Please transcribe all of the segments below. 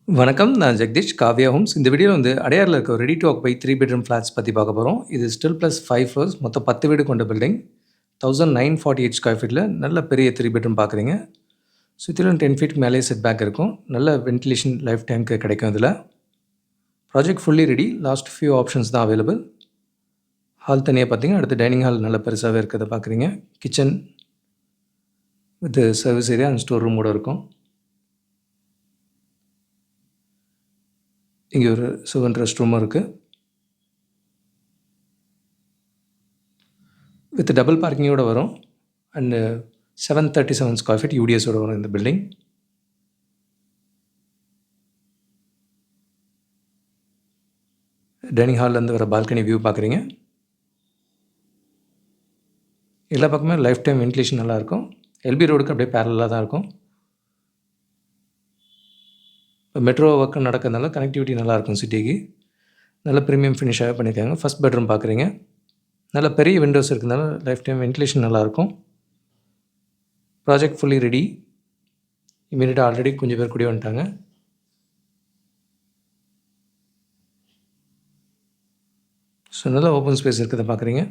வணக்கம். நான் ஜெகதீஷ், காவ்யா ஹோம்ஸ். இந்த வீடியோல வந்து அடையார்ல இருக்க ஒரு ready to occupy 3 bedroom flats பத்தி பார்க்க போறோம். இது ஸ்டில் பிளஸ் 5 ஃப்ளோர்ஸ் மொத்தம் 10 வீடு கொண்ட பில்டிங். 1948 ஸ்கொயர் ஃபீட்ல நல்ல பெரிய 3 பெட்ரூம் பார்க்குறீங்க. சுற்றிலும் 10 ஃபீட்க்கு மேலேயே செட் பேக் இருக்கும். நல்ல வென்டிலேஷன் லைஃப் டைம்க்கு கிடைக்கும் இதில். Project fully ready. Last few options தான் அவைலபிள். ஹால் தனியாக பார்த்தீங்க. அடுத்து டைனிங் ஹால் நல்ல பெருசாகவே இருக்கிறத பார்க்குறீங்க. Kitchen with service area and store ரூமோடு இருக்கும். இங்கே ஒரு சர்வன்ட் ரெஸ்ட் ரூமும் இருக்குது. வித் டபுள் பார்க்கிங்கோடு வரும். அண்டு 737 ஸ்கொயர் ஃபீட் யூடிஎஸோடு வரும் இந்த பில்டிங். டைனிங் ஹால்லேருந்து வர பால்கனி வியூ பார்க்குறீங்க. எல்லா பக்கமே லைஃப் டைம் வென்டிலேஷன் நல்லாயிருக்கும். எல்பி ரோடுக்கு அப்படியே பேரலாக தான் இருக்கும். இப்போ மெட்ரோ ஒர்க் நடக்கிறதுனால கனெக்டிவிட்டி நல்லாயிருக்கும் சிட்டிக்கு. நல்ல ப்ரீமியம் ஃபினிஷாகவே பண்ணியிருக்காங்க. ஃபஸ்ட் பெட்ரூம் பார்க்குறீங்க. நல்ல பெரிய விண்டோஸ் இருக்கிறதுனால லைஃப் டைம் வென்டிலேஷன் நல்லாயிருக்கும். Project fully ready. இமீடியட்டாக ஆல்ரெடி கொஞ்சம் பேர் கூடி வந்துட்டாங்க. ஸோ நல்ல ஓப்பன் ஸ்பேஸ் இருக்கிறத பார்க்குறீங்க.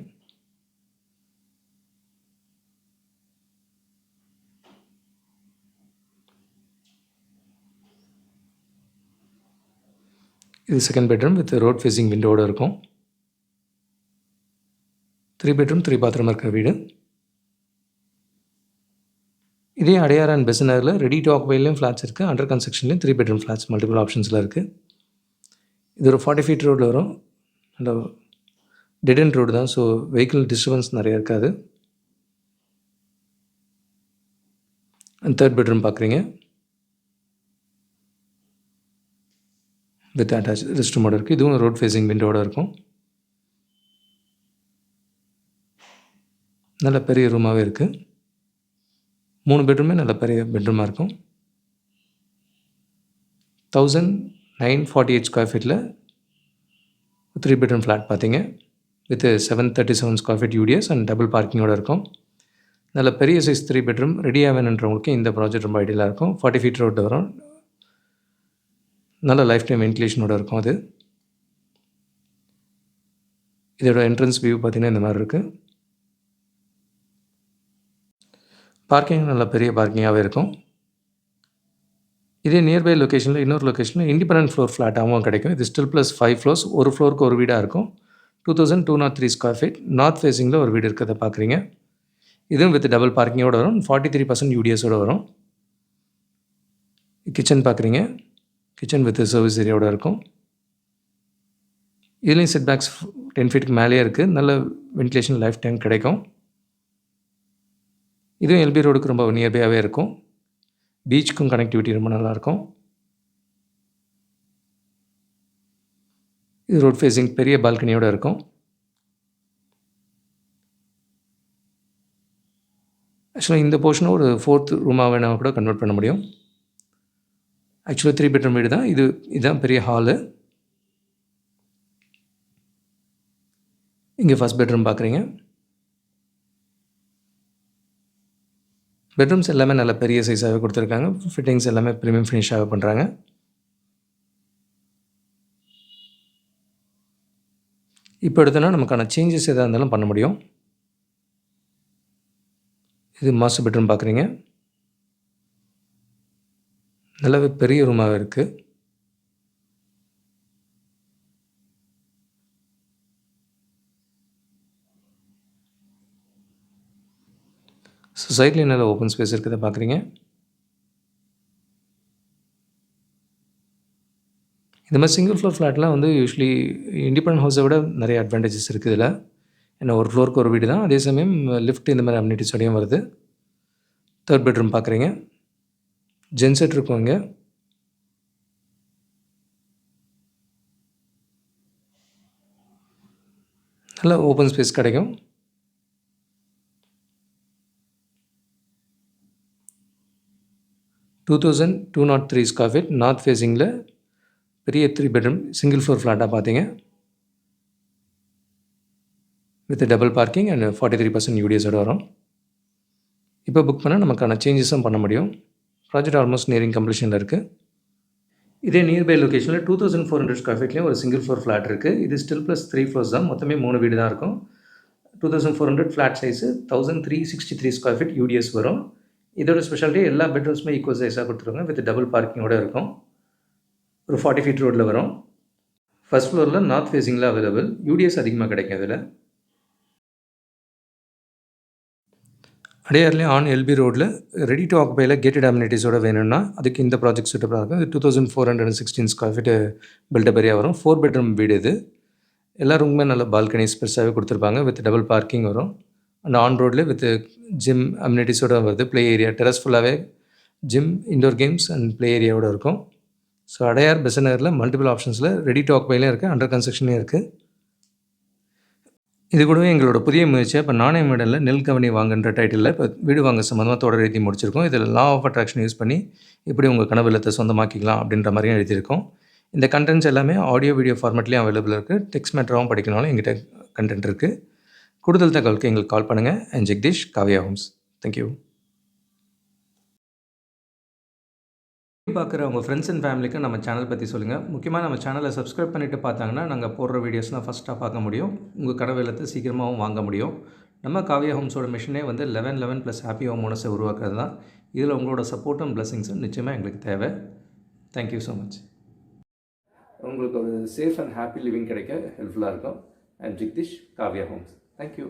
இது second bedroom with road facing விண்டோடு இருக்கும். 3 பெட்ரூம் 3 பாத்ரூம் இருக்கிற வீடு. இதே அடையார் அண்ட் பெசனரில் ரெடி டு ஆக்குபைலையும் ஃப்ளாட்ஸ் இருக்குது. அண்டர் கன்ஸ்ட்ரக்ஷன்லேயும் 3 பெட்ரூம் ஃப்ளாட்ஸ் மல்டிபிள் ஆப்ஷன்ஸில் இருக்குது. இது ஒரு 40 ஃபீட் ரோடில் வரும். நல்ல டெட் அண்ட் ரோடு தான். ஸோ வெஹிக்கிள் டிஸ்டர்பன்ஸ் நிறையா இருக்காது. அண்ட் தேர்ட் பெட்ரூம் பார்க்குறீங்க. வித் அட்டாச் ரெஸ்ட் ரூமோடு இருக்குது. இதுவும் ரோட் ஃபேஸிங் விண்டோடு இருக்கும். நல்ல பெரிய ரூமாகவே இருக்குது. 3 பெட்ரூமே நல்ல பெரிய பெட்ரூமாக இருக்கும். 1948 ஸ்கொயர் ஃபீட்டில் 3 பெட்ரூம் ஃப்ளாட் பார்த்தீங்க. With 737 square feet UDS and double பார்க்கிங்கோடு இருக்கும். நல்ல பெரிய சைஸ் 3 பெட்ரூம் ரெடியாக வேணுன்றவங்களுக்கு இந்த ப்ராஜெக்ட் ரொம்ப ஐடியலாக இருக்கும். 40 ஃபீட் ரோடு வரும். நல்ல லைஃப் டைம் வென்டிலேஷனோடு இருக்கும் அது. இதோட என்ட்ரன்ஸ் வியூ பார்த்திங்கன்னா இந்த மாதிரி இருக்குது. பார்க்கிங் நல்ல பெரிய பார்க்கிங்காகவே இருக்கும். இதே நியர்பை லொக்கேஷனில் இன்னொரு லொக்கேஷனில் இண்டிபெண்டன்ட் ஃப்ளோர் ஃப்ளாட்டாகவும் கிடைக்கும். இது ஸ்டில் ப்ளஸ் 5 ஃப்ளோர்ஸ். ஒரு ஃப்ளோருக்கு ஒரு வீடாக இருக்கும். 2203 ஸ்கொயர் ஃபீட் நார்த் ஃபேஸிங்கில் ஒரு வீடு இருக்கிறத பார்க்குறீங்க. இதுவும் வித் டபுள் பார்க்கிங்கோடு வரும். 43% யூடிஎஸோடு வரும். கிச்சன் பார்க்குறீங்க. கிச்சன் வித் சர்வீஸ் ஏரியாவோடு இருக்கும். இதுலேயும் செட் பேக்ஸ் 10 ஃபீட்டுக்கு மேலேயே இருக்குது. நல்ல வென்டிலேஷன் லைஃப் டைம் கிடைக்கும். இதுவும் எல்பி ரோடுக்கு ரொம்ப நியர்பையாகவே இருக்கும். பீச்சுக்கும் கனெக்டிவிட்டி ரொம்ப நல்லாயிருக்கும். இது ரோட் ஃபேஸிங் பெரிய பால்கனியோடு இருக்கும். ஆக்சுவலாக இந்த போர்ஷனை ஒரு 4th ரூமாக வேணால் கூட கன்வெர்ட் பண்ண முடியும். ஆக்சுவலாக 3 பெட்ரூம் வீடு தான். இதுதான் பெரிய ஹாலு. இங்கே ஃபஸ்ட் பெட்ரூம் பார்க்குறீங்க. பெட்ரூம்ஸ் எல்லாமே நல்ல பெரிய சைஸாகவே கொடுத்துருக்காங்க. ஃபிட்டிங்ஸ் எல்லாமே ப்ரீமியம் ஃபினிஷாகவே பண்ணுறாங்க. இப்போ எடுத்தோன்னா நமக்கான சேஞ்சஸ் எதாக இருந்தாலும் பண்ண முடியும். இது மாஸ்டர் பெட்ரூம் பார்க்குறீங்க. நல்லாவே பெரிய ரூமாகவே இருக்குது. சைட்லேயும் நல்ல ஓப்பன் ஸ்பேஸ் இருக்கிறத பார்க்குறீங்க. இந்த மாதிரி சிங்கிள் ஃப்ளோர் ஃப்ளாட்லாம் வந்து யூஸ்வலி இண்டிபெண்டன்ட் ஹவுஸை விட நிறைய அட்வான்டேஜஸ் இருக்குது இதில். ஏன்னா ஒரு ஃப்ளோருக்கு ஒரு வீடு தான். அதே சமயம் லிஃப்ட் இந்த மாதிரி அம்யூனிட்டிஸோடையும் வருது. தேர்ட் பெட்ரூம் பார்க்குறீங்க. ஜென்செட் இருக்கும் இங்கே. நல்ல ஓப்பன் ஸ்பேஸ் கிடைக்கும். (2203 ஸ்கொயர் ஃபீட் நார்த் ஃபேஸிங்கில் பெரிய 3 பெட்ரூம் சிங்கிள் ஃப்ளோர் ஃப்ளாட்டாக பார்த்தீங்க. வித் டபுள் பார்க்கிங் அண்ட் 43% யூடிஎஸோடு வரும். இப்போ புக் பண்ணால் நமக்கான சேஞ்சஸும் பண்ண முடியும். ப்ராஜெக்ட் ஆல்மோஸ்ட் நியரிங் கம்ப்ளீஷனில் இருக்குது. இதே நியர்பை லொக்கேஷனில் 2400 ஸ்கொயர் ஃபீட்லேயும் ஒரு சிங்கிள் ஃப்ளோர் ஃப்ளாட் இருக்குது. இது ஸ்டில் ப்ளஸ் 3 ஃப்ளோர்ஸ் தான். மொத்தமே 3 வீடு தான் இருக்கும். 2400 flat size 1363 square feet UDS வரும். இதோட ஸ்பெஷாலிட்டி எல்லா பெட்ரூம்ஸுமே ஈக்குவல் சைஸாக கொடுத்துருவாங்க. வித் டபுள் பார்க்கிங்கோடு இருக்கும். ஒரு 40 ஃபீட் ரோட்டில் வரும். ஃபர்ஸ்ட் ஃப்ளோரில் நார்த் ஃபேஸிங்கில் அவைலபிள். யூடிஎஸ் அதிகமாக கிடைக்கும் இதில். அடையார்லேயும் ஆன் எல்பி ரோடில் ரெடி டு ஆக்குபையில் கேட்டட் அம்யூனிட்டிஸோட வேணும்னா அதுக்கு இந்த ப்ராஜெக்ட் சூட்டபிளாக இருக்கும். இது 2416 ஸ்கொயர் ஃபீட்டு பில்டப் ஏரியா வரும். 4 பெட்ரூம் வீடு இது. எல்லா ரூமுமே நல்ல பால்கனிஸ் பெருசாகவே கொடுத்துருப்பாங்க. வித் டபுள் பார்க்கிங் வரும். அண்ட் ஆன் ரோட்லேயே வித் ஜிம் அம்யூனிட்டிஸோடு வருது. ப்ளே ஏரியா டெரஸ் ஃபுல்லாகவே gym, indoor games and play ஏரியாவோடு இருக்கும். ஸோ அடையார் பெசன்ட் நகரில் மல்டிபிள் ஆப்ஷன்ஸில் ரெடி டு ஆக்குபைலையும் இருக்குது, அண்டர் கன்ஸ்ட்ரக்ஷன்லேயும் இருக்குது. இது கூடவே எங்களோட புதிய முயற்சியாக இப்போ நாணய மேடலில் நெல் கவனி வாங்குன்ற டைட்டிலில் இப்போ வீடு வாங்க சம்மந்தமாக தொடர் எழுதி முடிச்சிருக்கோம். இதில் லா ஆஃப் அட்ராக்ஷன் யூஸ் பண்ணி இப்படி உங்கள் கனவு இல்லத்தை சொந்தமாக்கிக்கலாம் அப்படின்ற மாதிரியும் எழுதியிருக்கோம். இந்த கண்டென்ட்ஸ் எல்லாமே ஆடியோ வீடியோ ஃபார்மேட்லேயும் அவைலபிள் இருக்குது. டெக்ஸ்ட் மேட்டராகவும் படிக்கணும்னாலும் எங்கிட்ட கண்டென்ட் இருக்குது. கூடுதல் தகவலுக்கு எங்களுக்கு கால் பண்ணுங்கள். And Jagadish, Kavya homes. Thank you. பார்க்குற உங்கள் ஃப்ரெண்ட்ஸ் அண்ட் ஃபேமிலிக்கு நம்ம சேனல் பற்றி சொல்லுங்கள். முக்கியமாக நம்ம சேனலை சப்ஸ்கிரைப் பண்ணிவிட்டு பார்த்தாங்கன்னா நாங்கள் போடுற வீடியோஸ்லாம் ஃபஸ்ட்டாக பார்க்க முடியும். உங்கள் கடவு இல்லத்தை சீக்கிரமாகவும் வாங்க முடியும். நம்ம காவ்யா ஹோம்ஸோட மிஷனே வந்து 1111 ப்ளஸ் ஹாப்பி ஹோம் ஓனர்ஸை உருவாக்குறது தான். இதில் உங்களோட சப்போர்ட்டும் பிளஸிங்ஸும் நிச்சயமாக எங்களுக்கு தேவை. Thank you so much. உங்களுக்கு ஒரு சேஃப் அண்ட் ஹாப்பி லிவிங் கிடைக்க ஹெல்ப்ஃபுல்லாக இருக்கும். And Jagadish, Kavya homes. Thank you.